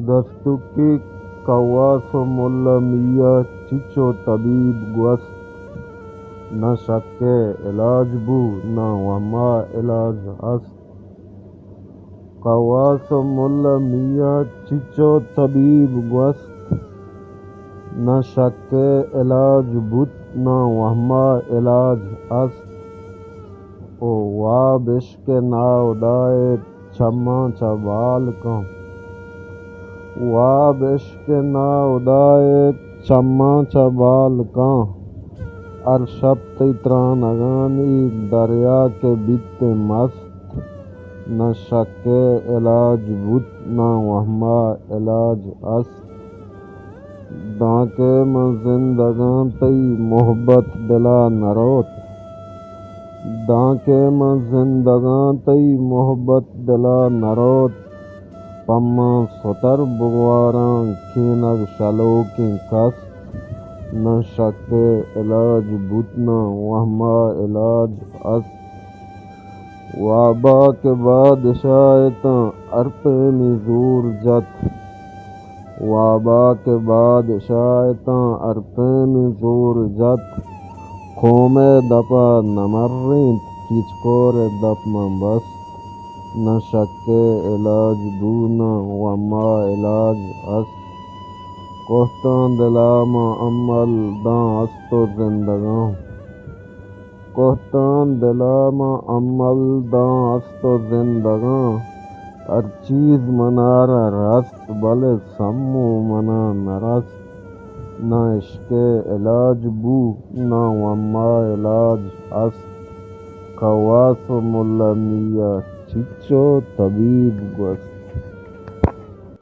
دستوکی قواس و ملا میاں چچو طبیب گوست نہ شک علاج بو نہ وہما علاج است قواس و ملا میاں چچو طبیب گوست نہ شک علاج بت نہ وہما علاج است او واب عشق ناودائے چماں چبال کاں واب عشق ناودائے چماں چبال کاں ار شب تیترانگانی دریا کے بیت مست نہ شک علاج بت نہ وہما علاج است دانکہ من زندگاں تئی محبت دلا نروت دانکہ من زندگاں تئی محبت دلا نروت پماں ستر بگواراں کینگ شلوکیں کست نہ شک علاج بت نہ وہما علاج است وابا کے بادشاہ تاں ارپیمی زور جت وابا کے بادشاہ تاں ارپیمی زور جت قومے دپا نمرینت کیچکور دپ من بست نہ شک علاج بو نہ وہما علاج است کوہتاں دلا ما عمل داں است و زندگاں کوہتاں دلا ما عمل داں است و زندگاں ہر چیز منارا رست بلے سمو منا نرست نہ عشق علاج بو نہ وہما علاج است قواس و ملا میاں چچو طبیب گوست